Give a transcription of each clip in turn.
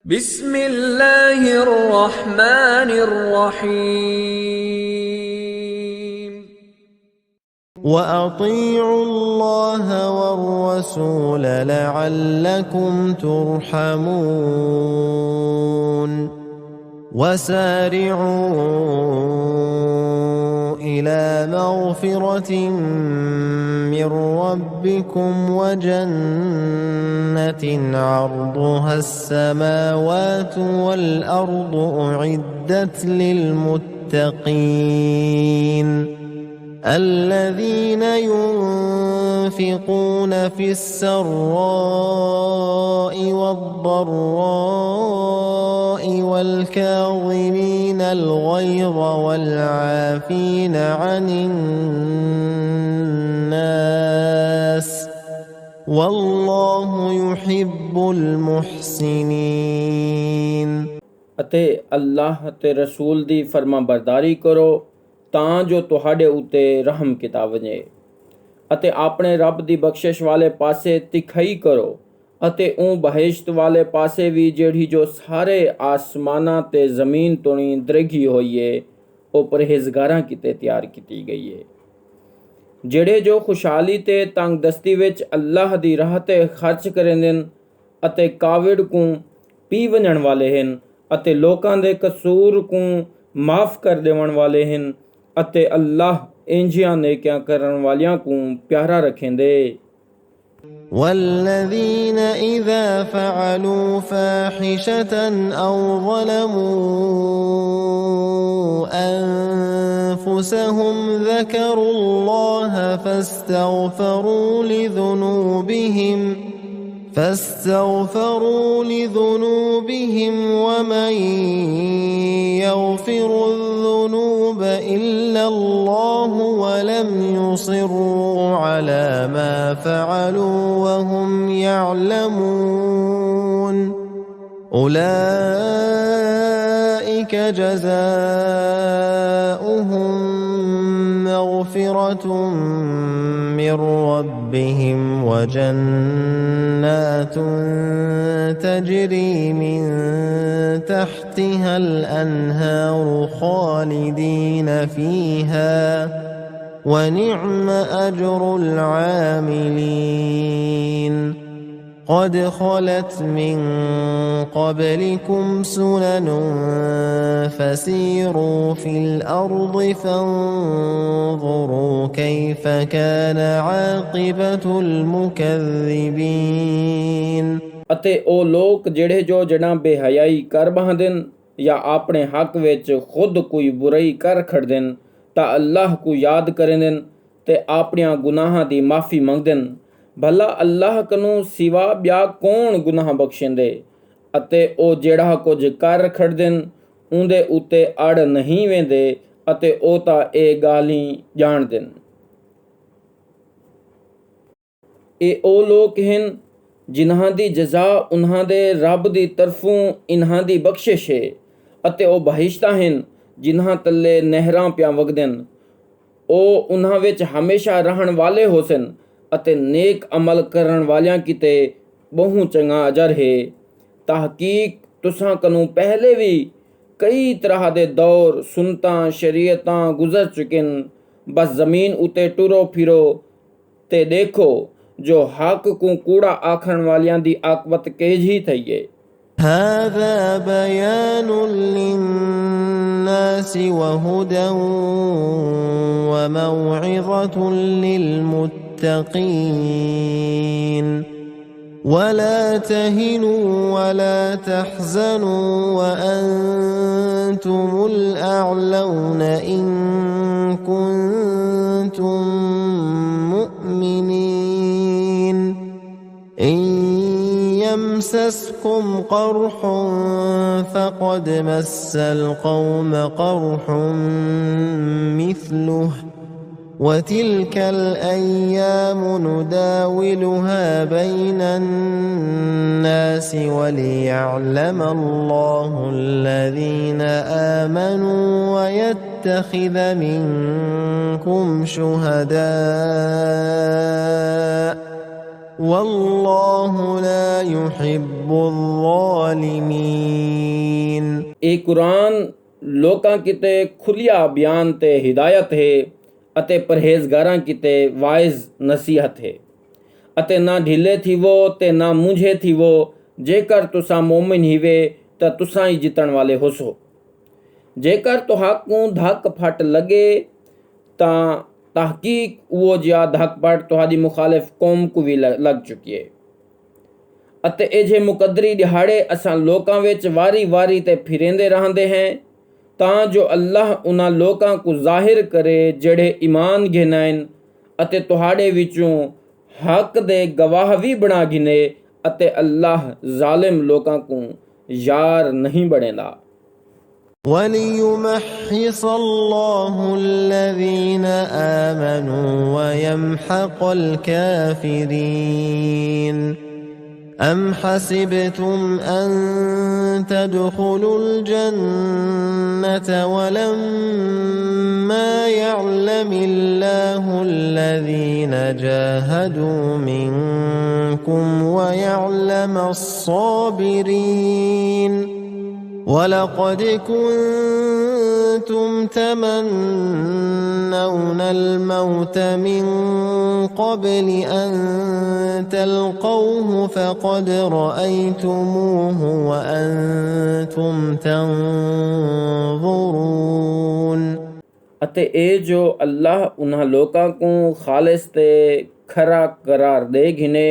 بسم الله الرحمن الرحيم وأطيعوا الله والرسول لعلكم ترحمون وسارعوا إلى مغفرة من ربكم وجنة عرضها السماوات والأرض أعدت للمتقين الذين ينفقون في السراء والضراء والكاظمين الغيظ والعافين عن الناس والله يحب المحسنين। ਅਤੇ ਅੱਲਾਹ ਤੇ ਰਸੂਲ ਦੀ ਫਰਮਾਬਰਦਾਰੀ ਕਰੋ ਤਾਂ ਜੋ ਤੁਹਾਡੇ ਉੱਤੇ ਰਹਿਮ ਕੀਤਾ ਵਜੇ ਅਤੇ ਆਪਣੇ ਰੱਬ ਦੀ ਬਖਸ਼ਿਸ਼ ਵਾਲੇ ਪਾਸੇ ਤਿਖਾਈ ਕਰੋ ਅਤੇ ਉਹ ਬਹਿਸ਼ਤ ਵਾਲੇ ਪਾਸੇ ਵੀ ਜਿਹੜੀ ਜੋ ਸਾਰੇ ਆਸਮਾਨਾਂ ਤੇ ਜ਼ਮੀਨ ਤੋਣੀ ਦਰਗੀ ਹੋਈ ਏ ਉਹ ਪਰਹੇਜ਼ਗਾਰਾਂ ਕਿਤੇ ਤਿਆਰ ਕੀਤੀ ਗਈ ਏ। ਜਿਹੜੇ ਜੋ ਖੁਸ਼ਹਾਲੀ ਤੇ ਤੰਗਦਸਤੀ ਵਿੱਚ ਅੱਲਾਹ ਦੀ ਰਾਹ ਤੇ ਖਰਚ ਕਰਦੇ ਨੇ ਅਤੇ ਕਾਵਿੜ ਨੂੰ ਪੀ ਵੰਜਣ ਵਾਲੇ ਹਨ ਅਤੇ ਲੋਕਾਂ ਦੇ ਕਸੂਰ ਨੂੰ ਮਾਫ ਕਰ ਦੇਵਣ ਵਾਲੇ ਹਨ ਅਤੇ ਅੱਲਾਹ ਇੰਜੀਆਂ ਨੇਕਿਆਂ ਕਰਨ ਵਾਲਿਆਂ ਨੂੰ ਪਿਆਰਾ ਰੱਖੇਂਦੇ। والذين إذا فعلوا فاحشة أو ظلموا أنفسهم ذكروا الله فاستغفروا لذنوبهم ومن يغفر الذنوب إلا الله ولم يصروا على ما فعلوا وهم يعلمون أولئك جزاؤهم مغفرة من ربهم وجنات تجري من تحتها الأنهار خالدين فيها ونعم أجر العاملين قد خلت من قبلكم سنن فسيروا في الأرض فانظروا كيف كان عاقبة المكذبين। ਅਤੇ ਉਹ ਲੋਕ ਜਿਹੜੇ ਜੋ ਜੜਾਂ ਬੇਹਯਾਈ ਕਰ ਬਹਾਦਨ ਜਾਂ ਆਪਣੇ ਹੱਕ ਵਿੱਚ ਖੁਦ ਕੋਈ ਬੁਰਾਈ ਕਰ ਖੜਦਨ ਤਾਂ ਅੱਲਾਹ को याद करेंदन ਤੇ ਆਪਣੀਆਂ ਗੁਨਾਹਾਂ ਦੀ ਮਾਫੀ ਮੰਗਦਨ। ਭਲਾ ਅੱਲਾਹ ਕਨੂੰ ਸਿਵਾ ਬਿਆ ਕੌਣ ਗੁਨਾਹ ਬਖਸ਼ਿੰਦੇ ਅਤੇ ਉਹ ਜਿਹੜਾ ਕੁਝ ਕਰ ਖੜਦਨ ਉਹਦੇ ਉੱਤੇ ਅੜ ਨਹੀਂ ਵੇਂਦੇ ਅਤੇ ਉਹ ਤਾਂ ਇਹ ਗਾਲੀ ਜਾਣਦਨ। ਇਹ ਉਹ ਲੋਕ ਹਨ ਜਿਨ੍ਹਾਂ ਦੀ ਜਜ਼ਾ ਉਹਨਾਂ ਦੇ ਰੱਬ ਦੀ ਤਰਫੋਂ ਇਨ੍ਹਾਂ ਦੀ ਬਖਸ਼ਿਸ਼ ਹੈ ਅਤੇ ਉਹ ਬਹਿਸ਼ਤਾਂ ਹਨ ਜਿਨ੍ਹਾਂ ਤੱਲੇ ਨਹਿਰਾਂ ਪਿਆ ਵਗਦਨ। ਉਹ ਉਹਨਾਂ ਵਿੱਚ ਹਮੇਸ਼ਾ ਰਹਿਣ ਵਾਲੇ ਹੋ ਸਨ ਅਤੇ ਨੇਕ ਅਮਲ ਕਰਨ ਵਾਲਿਆਂ ਕਿਤੇ ਬਹੁ ਚੰਗਾ ਅਜਰ ਹੈ। ਤਹਕੀਕ ਤੁਸਾਂ ਕਨੂੰ ਪਹਿਲੇ ਵੀ ਕਈ ਤਰ੍ਹਾਂ ਦੇ ਦੌਰ ਸੁਨਤਾਂ ਸ਼ਰੀਅਤਾਂ ਗੁਜ਼ਰ ਚੁੱਕੇ ਹਨ। ਬਸ ਜ਼ਮੀਨ ਉਤੇ ਟੁਰੋ ਫਿਰੋ ਤੇ ਦੇਖੋ ਜੋ ਹੱਕ ਨੂੰ ਕੂੜਾ ਆਖਣ ਵਾਲਿਆਂ ਦੀ ਆਕਬਤ ਕੇਜੀ ਥਈ ਏ। هذا بيان للناس وهدى وموعظة للمتقين ولا تهنوا ولا تحزنوا وأنتم الأعلون إن كنتم مؤمنين إن يمسسكم قرح فقد مس القوم قرح مثله وتلك الأيام نداولها بين الناس وليعلم الله الذين آمنوا ويتخذ منكم شهداء والله لا يحب الظالمين। ਇਹ ਕੁਰਾਨ ਲੋਕਾਂ ਕਿਤੇ ਖੁੱਲਿਆ ਬਿਆਨ ਤੇ ਹਿਦਾਇਤ ਹੈ ਅਤੇ ਪਰਹੇਜ਼ਗਾਰਾਂ ਕਿਤੇ ਵਾਇਜ਼ ਨਸੀਹਤ ਹੈ। ਅਤੇ ਨਾ ਢਿੱਲੇ ਥੀਵੋ ਤੇ ਨਾ ਮੁੰਝੇ ਥੀਵੋ, ਜੇਕਰ ਤੁਸਾਂ मोमिन ਹੀਵੇ ਤਾਂ तुसां ही जितण वाले होसो। जेकर तुहाकूं धक फट लगे तां तहकीक वो जिहा धक फट तुहाडी मुखालिफ कौम को भी लग चुकी है। ਅਤੇ ਇਹ ਜੇ ਮੁਕੱਦਰੀ ਦਿਹਾੜੇ ਅਸਾਂ ਲੋਕਾਂ ਵਿੱਚ ਵਾਰੀ-ਵਾਰੀ ਤੇ ਫਿਰੇਂਦੇ ਰਹਿੰਦੇ ਹਾਂ ਤਾਂ ਜੋ ਅੱਲਾਹ ਉਹਨਾਂ ਲੋਕਾਂ ਨੂੰ ਜ਼ਾਹਿਰ ਕਰੇ ਜਿਹੜੇ ਈਮਾਨ ਗਿਨਾਇਨ ਅਤੇ ਤੁਹਾਡੇ ਵਿੱਚੋਂ ਹੱਕ ਦੇ ਗਵਾਹ ਵੀ ਬਣਾ ਗਿਨੇ, ਅਤੇ ਅੱਲਾਹ ਜ਼ਾਲਿਮ ਲੋਕਾਂ ਨੂੰ ਯਾਰ ਨਹੀਂ ਬਣੇਗਾ। وَلِيُمَحِّصَ اللَّهُ الَّذِينَ آمَنُوا وَيَمْحَقَ الْكَافِرِينَ أَمْ حَسِبْتُمْ أَن تَدْخُلُوا الْجَنَّةَ وَلَمَّا يَعْلَمِ اللَّهُ الَّذِينَ جَاهَدُوا مِنكُمْ وَيَعْلَمَ الصَّابِرِينَ وَلَقَدْ كُنْتُمْ تَمَنَّوْنَ الْمَوْتَ مِنْ قَبْلِ أَنْ تَلْقَوْهُ فَقَدْ رَأَيْتُمُوهُ وَأَنْتُمْ تَنْظُرُونَ। ਅਤੇ ਇਹ ਜੋ ਅੱਲਾਹ ਉਹਨਾਂ ਲੋਕਾਂ ਨੂੰ ਖਾਲਿਸ ਤੇ ਖਰਾ ਕਰਾਰ ਦੇ ਘਿਨੇ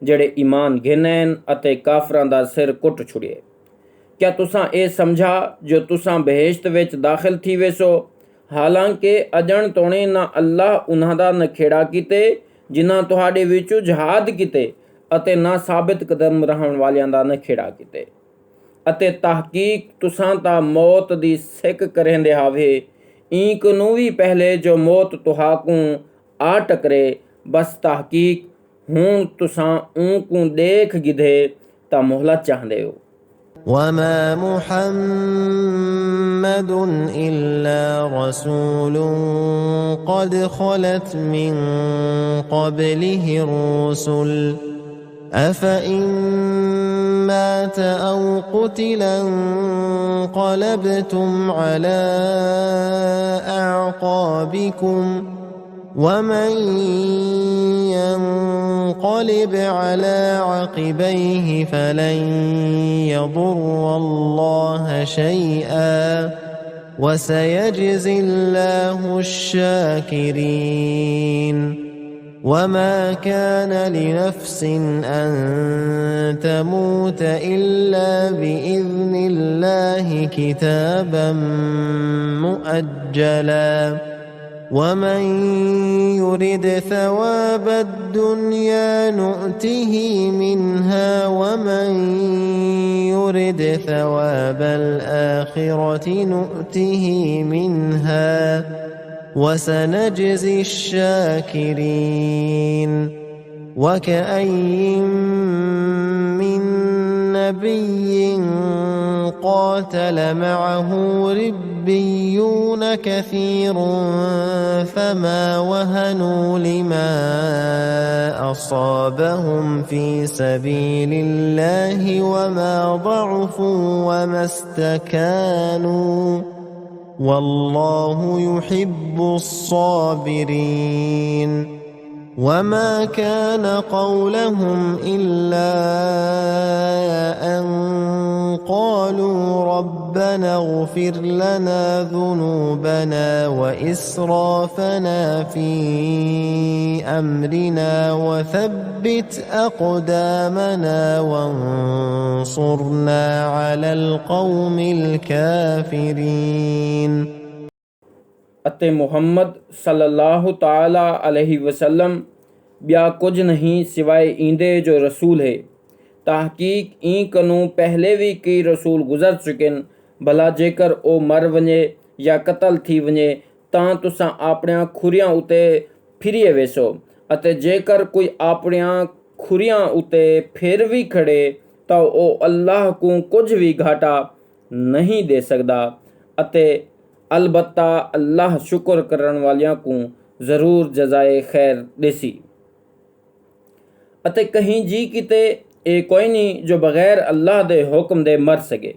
ਜਿਹੜੇ ਈਮਾਨ ਘਿਨੈਨ ਅਤੇ ਕਾਫਰਾਂ ਦਾ ਸਿਰ ਕੁੱਟ ਛੁੜੀਏ। क्या तुसां ये समझा जो तुसां बहिश्त विच दाखिल थी वेसो, हालांकि अजण तोणे ना अल्लाह उन्हां दा नखेड़ा कीते जिन्हां तुहाडे विचों जहाद कीते ਅਤੇ ना साबित कदम रहण वालियां दा नखेड़ा कीते। ਅਤੇ तहकीक तुसां ता मौत दी सिक करेंदे हावे, इंक नूं भी पहले जो मौत तुहाकूं आ टकरे, बस तहकीक हुण तुसां ऊंकूं देख गिधे ता मोहलत चाहंदे हो। وَمَا مُحَمَّدٌ إِلَّا رَسُولٌ قَدْ خَلَتْ مِنْ قَبْلِهِ الرُّسُلُ أَفَإِنْ مَاتَ أَوْ قُتِلَ انقَلَبْتُمْ عَلَى أَعْقَابِكُمْ وَمَنْ ينقلب على عقبيه فلن يضر الله شيئا وسيجزي الله الشاكرين. وما كان لنفس أن تموت إلا بإذن الله كتابا مؤجلا ومن يرد ثواب الدنيا نؤته منها ومن يرد ثواب الآخرة نؤته منها وسنجزي الشاكرين. وكأي من نبي قاتل معه ربيون كثير فما وهنوا لما أصابهم في سبيل الله وما ضعفوا وما استكانوا والله يحب الصابرين. وما كان قولهم إلا أن قالوا ربنا اغفر لنا ذنوبنا وإسرافنا في أمرنا وثبت أقدامنا وانصرنا على القوم الكافرين. ਅਤੇ ਮੁਹੰਮਦ ਸੱਲੱਲਾਹੁ ਤਾਲਾ ਅਲੈहि ਵਸੱਲਮ ॿिया कुझ नहीं सिवाय ईंदे जो रसूल है। तहकीक ई कनू पहले भी कई रसूल गुज़र चुके हैं। भला जेकर ओ मर वञे या कतल थी वञे तां तुसां अपणियां खुरियां उते फिरीए वेसो, ਅਤੇ जेकर कोई अपणियां खुरियां उते फिर भी खड़े ਤਾਂ ਉਹ अल्लाह को कुछ भी घाटा नहीं दे सकदा, ਅਤੇ अलबत्ता अल्लाह शुक्र करन वालियां को ज़रूर जज़ाए खैर देसी। ਅਤੇ ਕਹੀਂ ਜੀ ਕਿਤੇ ਇਹ ਕੋਈ ਨਹੀਂ ਜੋ ਬਗੈਰ ਅੱਲਾਹ ਦੇ ਹੁਕਮ ਦੇ ਮਰ ਸਕੇ।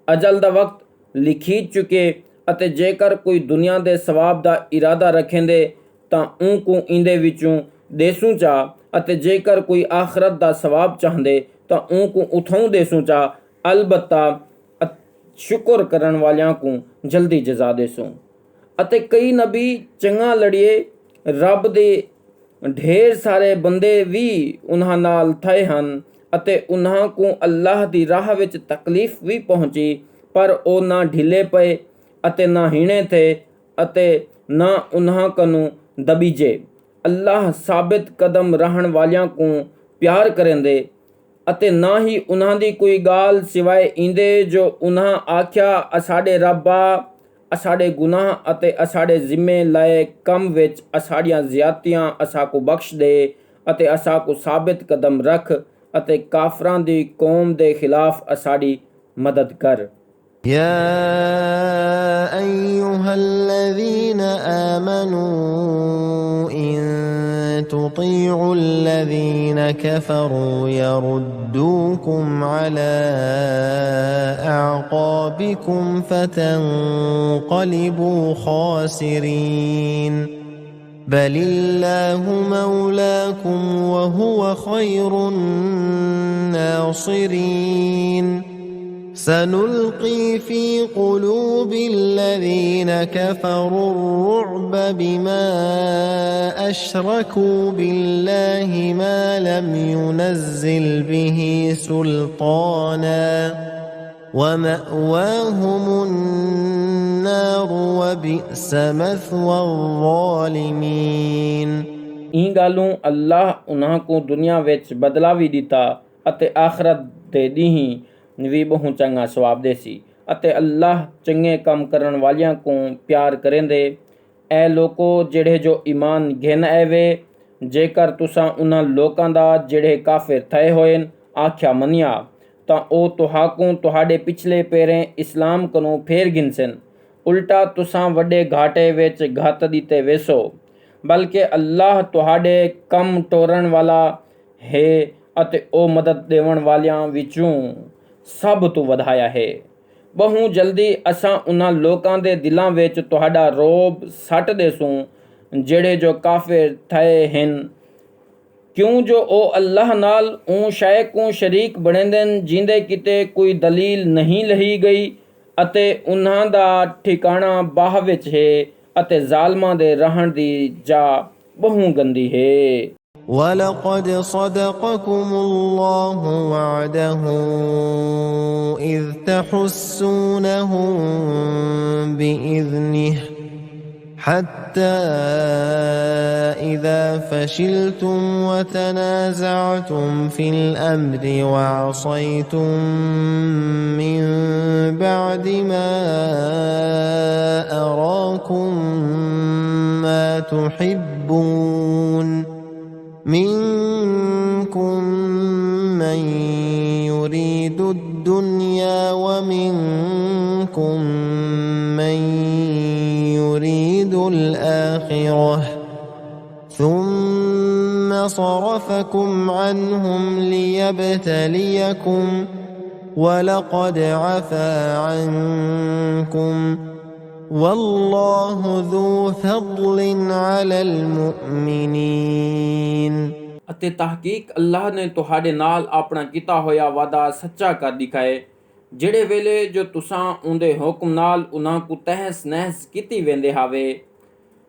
ਅਜਲ ਦਾ ਵਕਤ ਲਿਖੀ ਚੁੱਕੇ ਅਤੇ ਜੇਕਰ ਕੋਈ ਦੁਨੀਆ ਦੇ ਸਵਾਬ ਦਾ ਇਰਾਦਾ ਰੱਖੇਂਦੇ ਤਾਂ ਉਹਨੂੰ ਇਹਦੇ ਵਿੱਚੋਂ ਦੇਸੂ ਚਾ, ਅਤੇ ਜੇਕਰ ਕੋਈ ਆਖਰਤ ਦਾ ਸਵਾਬ ਚਾਹੁੰਦੇ ਤਾਂ ਉਹਨੂੰ ਉਥੋਂ ਦੇਸੂ ਚਾ। ਅਲਬੱਤਾ ਸ਼ੁਕਰ ਕਰਨ ਵਾਲਿਆਂ ਨੂੰ ਜਲਦੀ ਜਜ਼ਾ ਦੇਸੂ। ਅਤੇ ਕਈ ਨਬੀ ਚੰਗਾ ਲੜੀਏ ਰੱਬ ਦੇ ਢੇਰ ਸਾਰੇ ਬੰਦੇ ਵੀ ਉਹਨਾਂ ਨਾਲ ਥਏ ਹਨ ਅਤੇ ਉਹਨਾਂ ਨੂੰ ਅੱਲਾਹ ਦੀ ਰਾਹ ਵਿੱਚ ਤਕਲੀਫ ਵੀ ਪਹੁੰਚੀ, ਪਰ ਉਹ ਨਾ ਢਿੱਲੇ ਪਏ ਅਤੇ ਨਾ ਹੀਣੇ ਥੇ ਅਤੇ ਨਾ ਉਹਨਾਂ ਕਨੂੰ ਦਬੀਜੇ। ਅੱਲਾਹ ਸਾਬਿਤ ਕਦਮ ਰਹਿਣ ਵਾਲਿਆਂ ਨੂੰ ਪਿਆਰ ਕਰੇਂਦੇ ਅਤੇ ਨਾ ਹੀ ਉਹਨਾਂ ਦੀ ਕੋਈ ਗਾਲ ਸਿਵਾਏ ਇੰਦੇ ਜੋ ਉਹਨਾਂ ਆਖਿਆ ਅਸਾਡੇ ਰੱਬਾ ਅਸਾਡੇ ਗੁਨਾਹ ਅਤੇ ਅਸਾਡੇ ਜ਼ਿੰਮੇ ਲਾਏ ਕੰਮ ਵਿੱਚ ਅਸਾਡੀਆਂ ਜ਼ਿਆਦਤੀਆਂ ਅਸਾਂ ਕੋ ਬਖਸ਼ ਦੇ ਅਤੇ ਅਸਾਂ ਕੋ ਸਾਬਿਤ ਕਦਮ ਰੱਖ ਅਤੇ ਕਾਫਰਾਂ ਦੀ ਕੌਮ ਦੇ ਖਿਲਾਫ ਅਸਾਡੀ ਮਦਦ ਕਰ। يا أيها الذين آمنوا إن تطيعوا الذين كفروا يردوكم على أعقابكم فتنقلبوا خاسرين بل الله مولاكم وهو خير الناصرين سنلقي في قلوب الذين كفروا الرعب بما أشركوا بالله ما لم ينزل به سلطانا ومأواهم النار وبئس مثوى الظالمين। ਇਹ ਗੱਲੋਂ ਅੱਲਾਹ ਉਹਨਾਂ ਕੋ ਦੁਨੀਆ ਵਿੱਚ ਬਦਲਾ ਵੀ ਦਿੱਤਾ ਅਤੇ ਆਖਰਤ ਦੇ ਦੀਹੀ ਵੀ ਬਹੁਤ ਚੰਗਾ ਸਵਾਬ ਦੇ ਸੀ ਅਤੇ ਅੱਲਾਹ ਚੰਗੇ ਕੰਮ ਕਰਨ ਵਾਲਿਆਂ ਕੋ ਪਿਆਰ ਕਰੇਂਦੇ। ਐ ਲੋਕੋ ਜਿਹੜੇ ਜੋ ਈਮਾਨ ਘਿਨ ਐਵੇ, ਜੇਕਰ ਤੁਸਾਂ ਉਹਨਾਂ ਲੋਕਾਂ ਦਾ ਜਿਹੜੇ ਕਾਫਿਰ ਥਏ ਹੋਏ ਆਖਿਆ ਮੰਨਿਆ ਤਾਂ ਉਹ ਤੁਹਾਕੂ ਤੁਹਾਡੇ ਪਿਛਲੇ ਪੇਰੇ ਇਸਲਾਮ ਕਨੋਂ ਫੇਰ ਗਿਨਸਨ। ਉਲਟਾ ਤੁਸਾਂ ਵੱਡੇ ਘਾਟੇ ਵਿੱਚ ਘੱਤ ਦਿੱਤੇ ਵੇਸੋ, ਬਲਕਿ ਅੱਲਾਹ ਤੁਹਾਡੇ ਕੰਮ ਟੋਰਨ ਵਾਲਾ ਹੈ ਅਤੇ ਉਹ ਮਦਦ ਦੇਵਣ ਵਾਲਿਆਂ ਵਿੱਚੋਂ ਸਭ ਤੋਂ ਵਧਾਇਆ ਹੈ। ਬਹੁ ਜਲਦੀ ਅਸਾਂ ਉਹਨਾਂ ਲੋਕਾਂ ਦੇ ਦਿਲਾਂ ਵਿੱਚ ਤੁਹਾਡਾ ਰੋਬ ਸੱਟ ਦੇਸੂੰ ਜਿਹੜੇ ਜੋ ਕਾਫਿਰ ਥਏ ਹਨ, ਕਿਉਂ ਜੋ ਉਹ ਅੱਲਾਹ ਨਾਲ ਉਹ ਸ਼ੈ ਕੋ ਸ਼ਰੀਕ ਬਣੇਂਦੇ ਜਿੰਦੇ ਕਿਤੇ ਕੋਈ ਦਲੀਲ ਨਹੀਂ ਲਹੀ ਗਈ ਅਤੇ ਉਹਨਾਂ ਦਾ ਠਿਕਾਣਾ ਬਾਹ ਵਿੱਚ ਹੈ ਅਤੇ ਜ਼ਾਲਮਾਂ ਦੇ ਰਹਿਣ ਦੀ ਜਾ ਬਹੁ ਗੰਦੀ ਹੈ। وَلَقَدْ صَدَقَكُمُ اللَّهُ وَعْدَهُ إِذْ تَحُسُّونَهُم بِإِذْنِهِ حَتَّى إِذَا فَشِلْتُمْ وَتَنَازَعْتُمْ فِي الْأَمْرِ وَعَصَيْتُمْ مِنْ بَعْدِ مَا أَرَاكُمْ مَا تُحِبُّونَ منكم من يريد الدنيا ومنكم من يريد الآخرة ثم صرفكم عنهم ليبتليكم ولقد عفا عنكم والله ذو فضل على المؤمنين। ਅਤੇ ਤਹਕੀਕ ਅੱਲਾਹ ਨੇ ਤੁਹਾਡੇ ਨਾਲ ਆਪਣਾ ਕੀਤਾ ਹੋਇਆ ਵਾਦਾ ਸੱਚਾ ਕਰ ਦਿਖਾਏ। ਜਿਹੜੇ ਵੇਲੇ ਜੋ ਤੁਸਾਂ ਉਹਦੇ ਹੁਕਮ ਨਾਲ ਉਹਨਾਂ ਕੋ ਤਹਿਸ ਨਹਿਸ ਕੀਤੀ ਵੇਂਦੇ ਹਾਵੇ,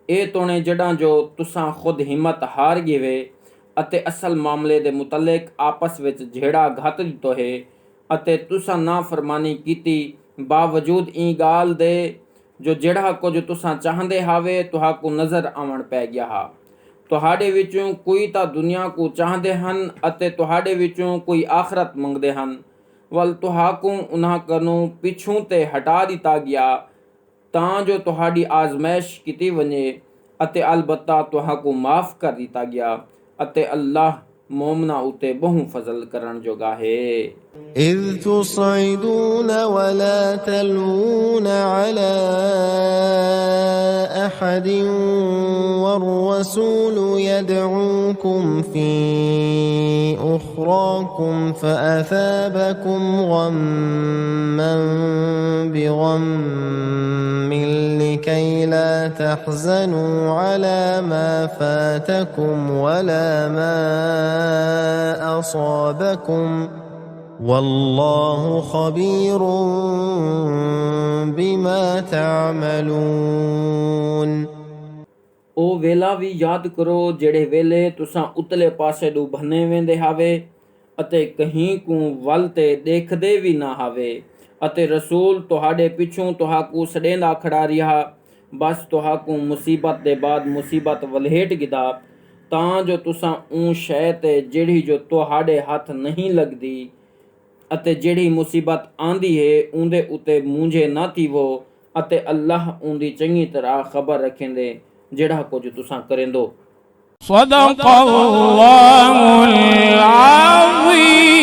ਇਹ ਤੋਣੇ ਜੜਾਂ ਜੋ ਤੁਸਾਂ ਖੁਦ ਹਿੰਮਤ ਹਾਰ ਗਏ ਅਤੇ ਅਸਲ ਮਾਮਲੇ ਦੇ ਮੁਤਲਕ ਆਪਸ ਵਿੱਚ ਜਿਹੜਾ ਘੱਟ ਦਿੱਤੋ ਹੈ ਅਤੇ ਤੁਸਾਂ ਨਾ ਫਰਮਾਨੀ ਕੀਤੀ ਬਾਵਜੂਦ ਇਹ ਗਾਲ ਦੇ ਜੋ ਜਿਹੜਾ ਕੁਝ ਤੁਸਾਂ ਚਾਹੁੰਦੇ ਹਾਵੇ ਤੁਹਾਕੂ ਨਜ਼ਰ ਆਵਣ ਪੈ ਗਿਆ ਹਾ। ਤੁਹਾਡੇ ਵਿੱਚੋਂ ਕੋਈ ਤਾਂ ਦੁਨੀਆ ਕੋ ਚਾਹੁੰਦੇ ਹਨ ਅਤੇ ਤੁਹਾਡੇ ਵਿੱਚੋਂ ਕੋਈ ਆਖਰਤ ਮੰਗਦੇ ਹਨ, ਵੱਲ ਤੁਹਾਕੂ ਉਹਨਾਂ ਕੋਲੋਂ ਪਿੱਛੋਂ ਤੇ ਹਟਾ ਦਿੱਤਾ ਗਿਆ ਤਾਂ ਜੋ ਤੁਹਾਡੀ ਆਜ਼ਮਾਇਸ਼ ਕੀਤੀ ਵਣੇ ਅਤੇ ਅਲਬੱਤਾ ਤੁਹਾਕੂ ਮਾਫ ਕਰ ਦਿੱਤਾ ਗਿਆ ਅਤੇ ਅੱਲਾਹ मोमना उते बहु फजल करण जोगा है। إذ تصعدون ولا تلوون على أحد أحد والرسول يدعوكم في أخراكم فأثابكم غما بغم لكي لا تحزنوا على ما فاتكم ولا ما أصابكم والله خبير بما تعملون। ਉਹ ਵੇਲਾ ਵੀ ਯਾਦ ਕਰੋ ਜਿਹੜੇ ਵੇਲੇ ਤੁਸਾਂ ਉਤਲੇ ਪਾਸੇ ਨੂੰ ਬੰਨੇ ਵੇਂਦੇ ਹਾਵੇ ਅਤੇ ਕਹੀਂ ਕੂ ਵੱਲ ਤੇ ਦੇਖਦੇ ਵੀ ਨਾ ਹਾਵੇ ਅਤੇ ਰਸੂਲ ਤੁਹਾਡੇ ਪਿੱਛੋਂ ਤੁਹਾਕੂ ਸੜੇਂਦਾ ਖੜਾ ਰਿਹਾ। ਬਸ ਤੁਹਾਕੂ ਮੁਸੀਬਤ ਦੇ ਬਾਅਦ ਮੁਸੀਬਤ ਵਲਹੇਟ ਗਿਦਾ ਤਾਂ ਜੋ ਤੁਸਾਂ ਉਹ ਸ਼ੈ ਤੇ ਜਿਹੜੀ ਜੋ ਤੁਹਾਡੇ ਹੱਥ ਨਹੀਂ ਲੱਗਦੀ ਅਤੇ ਜਿਹੜੀ ਮੁਸੀਬਤ ਆਂਦੀ ਹੈ ਉਹਦੇ ਉੱਤੇ ਮੂੰਝੇ ਨਾ ਥੀਵੋ ਅਤੇ ਅੱਲਾਹ ਉਹਦੀ ਚੰਗੀ ਤਰ੍ਹਾਂ ਖਬਰ ਰੱਖੇਂਦੇ ਜਿਹੜਾ ਕੁਝ ਤੁਸਾਂ ਕਰੇਂਦੋ। صدق الله العظيم।